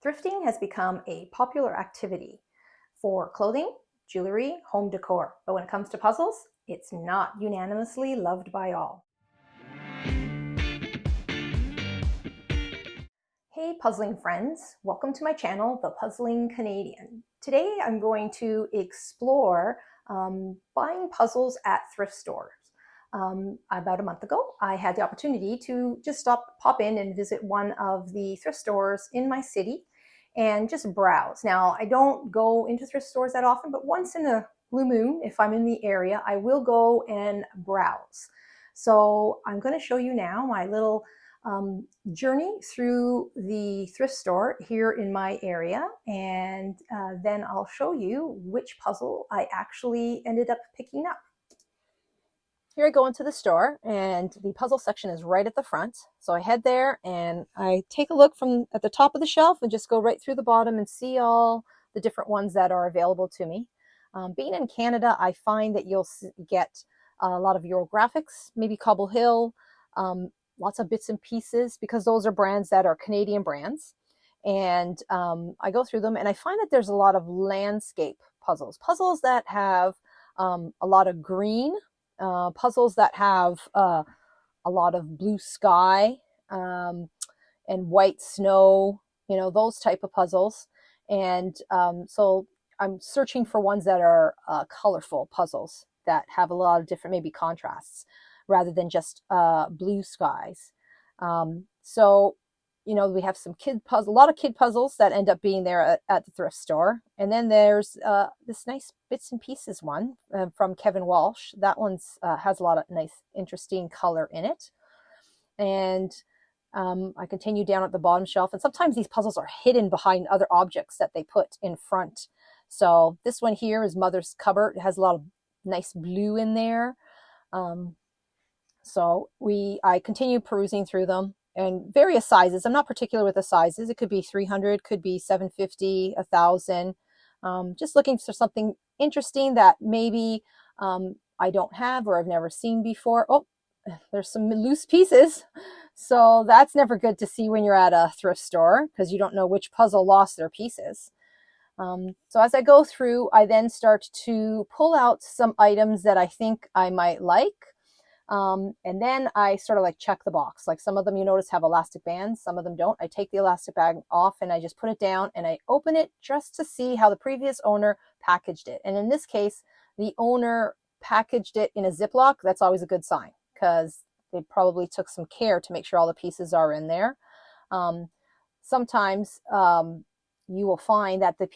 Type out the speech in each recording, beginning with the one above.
Thrifting has become a popular activity for clothing, jewelry, home decor, but when it comes to puzzles, it's not unanimously loved by all. Hey puzzling friends, welcome to my channel, The Puzzling Canadian. Today I'm going to explore buying puzzles at thrift stores. About a month ago, I had the opportunity to just pop in and visit one of the thrift stores in my city and just browse. Now, I don't go into thrift stores that often, but once in a blue moon, if I'm in the area, I will go and browse. So I'm going to show you now my little journey through the thrift store here in my area, and then I'll show you which puzzle I actually ended up picking up. Here I go into the store, and the puzzle section is right at the front. So I head there and I take a look from at the top of the shelf and just go right through the bottom and see all the different ones that are available to me. Being in Canada, I find that you'll get a lot of Euro Graphics, maybe Cobble Hill, lots of bits and pieces, because those are brands that are Canadian brands. And I go through them and I find that there's a lot of landscape puzzles that have a lot of green, puzzles that have a lot of blue sky and white snow, those type of puzzles. And so I'm searching for ones that are colorful puzzles that have a lot of different maybe contrasts rather than just blue skies. So we have some a lot of kid puzzles that end up being there at the thrift store. And then there's this nice bits and pieces one from Kevin Walsh. That one's has a lot of nice, interesting color in it. And I continue down at the bottom shelf. And sometimes these puzzles are hidden behind other objects that they put in front. So this one here is Mother's Cupboard. It has a lot of nice blue in there. So I continue perusing through them. And various sizes. I'm not particular with the sizes. It could be 300, could be 750, 1,000. Just looking for something interesting that maybe I don't have or I've never seen before. Oh, there's some loose pieces. So that's never good to see when you're at a thrift store, because you don't know which puzzle lost their pieces. So as I go through, I then start to pull out some items that I think I might like. And then I sort of like check the box. Like some of them, you notice, have elastic bands. Some of them don't. I take the elastic bag off and I just put it down and I open it just to see how the previous owner packaged it. And in this case, the owner packaged it in a Ziploc. That's always a good sign, because they probably took some care to make sure all the pieces are in there. Sometimes you will find that the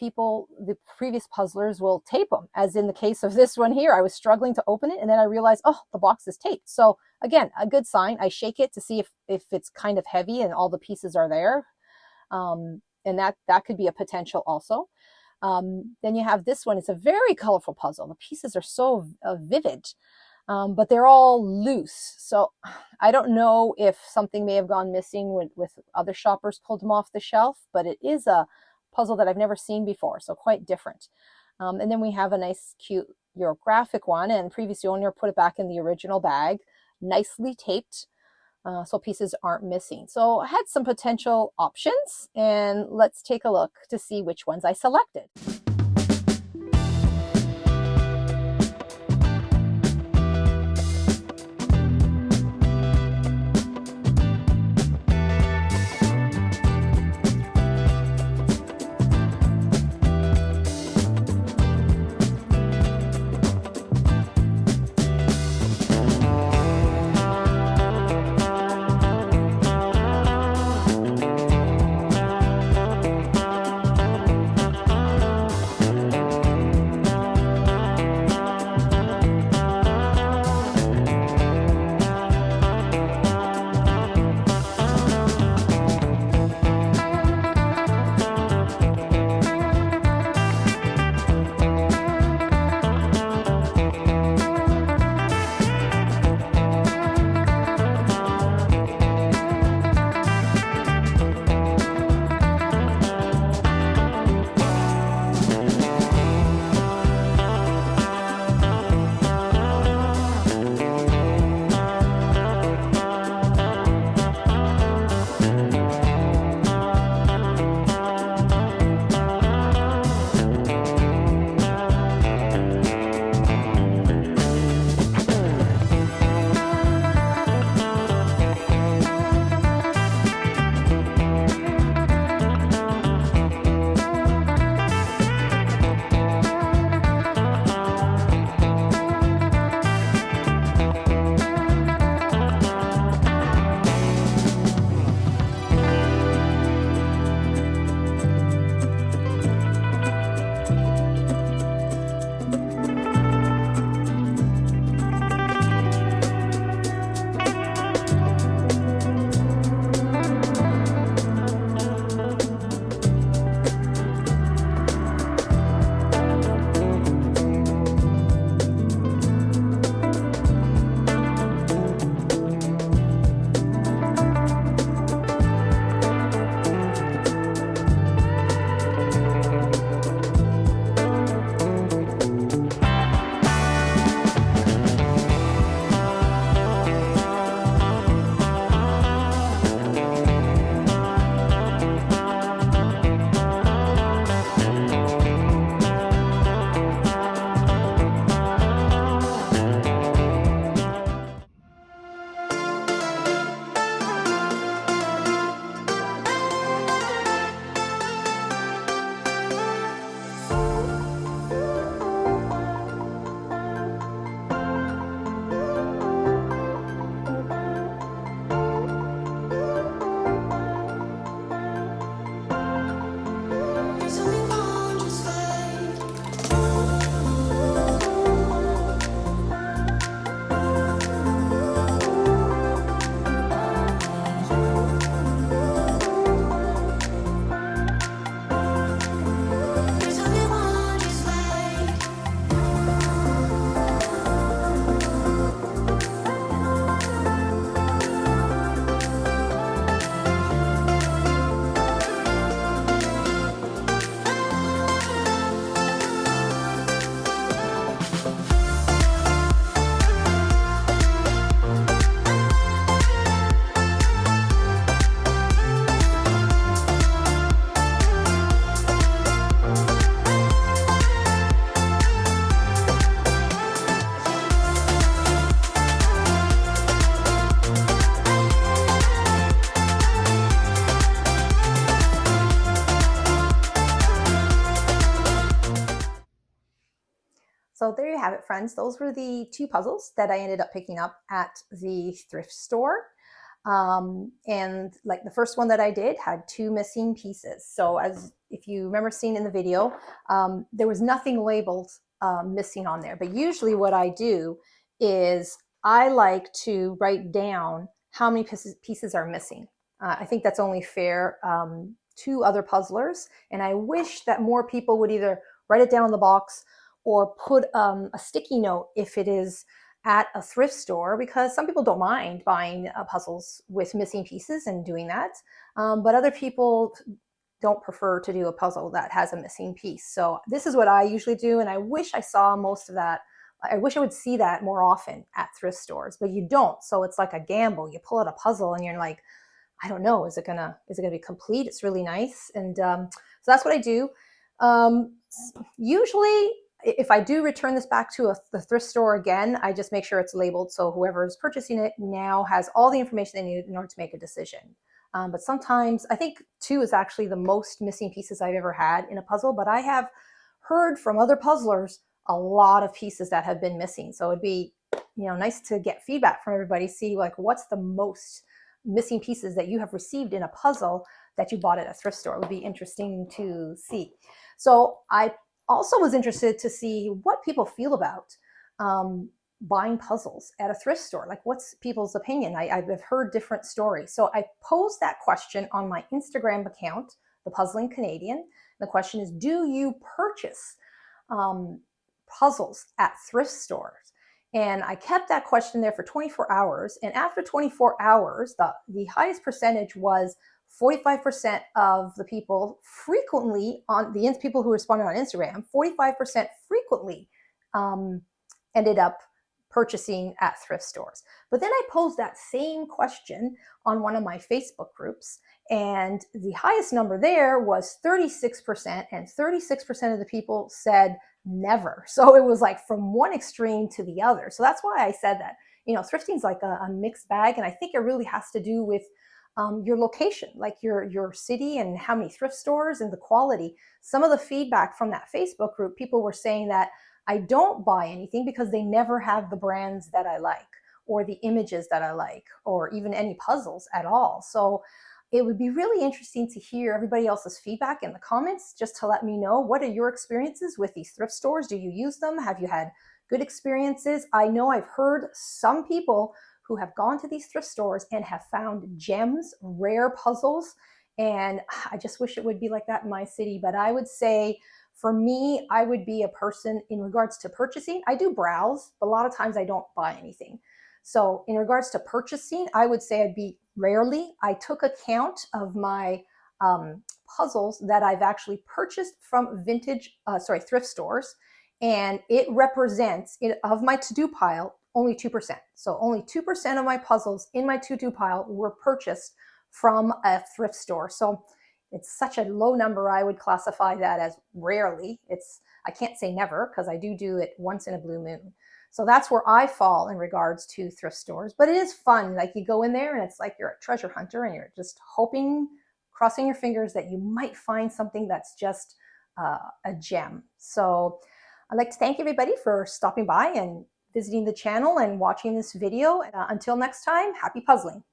previous puzzlers will tape them, as in the case of this one here. I was struggling to open it and then I realized, oh, the box is taped. So again, a good sign. I shake it to see if it's kind of heavy and all the pieces are there. And that could be a potential also. Then you have this one. It's a very colorful puzzle. The pieces are so vivid, but they're all loose. So I don't know if something may have gone missing with other shoppers pulled them off the shelf, but it is a puzzle that I've never seen before, so quite different. And then we have a nice, cute Eurographic one, and previous owner put it back in the original bag, nicely taped, so pieces aren't missing. So I had some potential options, and let's take a look to see which ones I selected. So there you have it, friends. Those were the 2 puzzles that I ended up picking up at the thrift store. And like the first one that I did had 2 missing pieces. So as if you remember seeing in the video, there was nothing labeled missing on there. But usually what I do is I like to write down how many pieces are missing. I think that's only fair to other puzzlers. And I wish that more people would either write it down in the box or put a sticky note if it is at a thrift store, because some people don't mind buying puzzles with missing pieces and doing that. But other people don't prefer to do a puzzle that has a missing piece. So this is what I usually do. And I wish I saw most of that. I wish I would see that more often at thrift stores, but you don't. So it's like a gamble. You pull out a puzzle and you're like, I don't know, is it gonna be complete? It's really nice. And so that's what I do. Usually if I do return this back to the thrift store again, I just make sure it's labeled so whoever is purchasing it now has all the information they need in order to make a decision. But sometimes, I think 2 is actually the most missing pieces I've ever had in a puzzle, but I have heard from other puzzlers a lot of pieces that have been missing. So it'd be, nice to get feedback from everybody, see like what's the most missing pieces that you have received in a puzzle that you bought at a thrift store. It would be interesting to see. So I also was interested to see what people feel about buying puzzles at a thrift store. Like, what's people's opinion? I've heard different stories. So I posed that question on my Instagram account, The Puzzling Canadian. The question is, do you purchase puzzles at thrift stores? And I kept that question there for 24 hours. And after 24 hours, the highest percentage was 45% of the people frequently people who responded on Instagram, 45% frequently ended up purchasing at thrift stores. But then I posed that same question on one of my Facebook groups, and the highest number there was 36%, and 36% of the people said never. So it was like from one extreme to the other. So that's why I said that, thrifting is like a mixed bag, and I think it really has to do with your location, like your city and how many thrift stores and the quality. Some of the feedback from that Facebook group, people were saying that I don't buy anything because they never have the brands that I like or the images that I like or even any puzzles at all. So it would be really interesting to hear everybody else's feedback in the comments, just to let me know, what are your experiences with these thrift stores? Do you use them? Have you had good experiences? I know I've heard some people who have gone to these thrift stores and have found gems, rare puzzles. And I just wish it would be like that in my city. But I would say, for me, I would be a person in regards to purchasing. I do browse, but a lot of times I don't buy anything. So in regards to purchasing, I would say I'd be rarely. I took account of my puzzles that I've actually purchased from thrift stores. And it represents, of my to-do pile, only 2%. So only 2% of my puzzles in my to-do pile were purchased from a thrift store. So it's such a low number. I would classify that as rarely. I can't say never, because I do it once in a blue moon. So that's where I fall in regards to thrift stores. But it is fun. Like, you go in there and it's like you're a treasure hunter and you're just hoping, crossing your fingers, that you might find something that's just a gem. So I'd like to thank everybody for stopping by and visiting the channel and watching this video. Until next time, happy puzzling.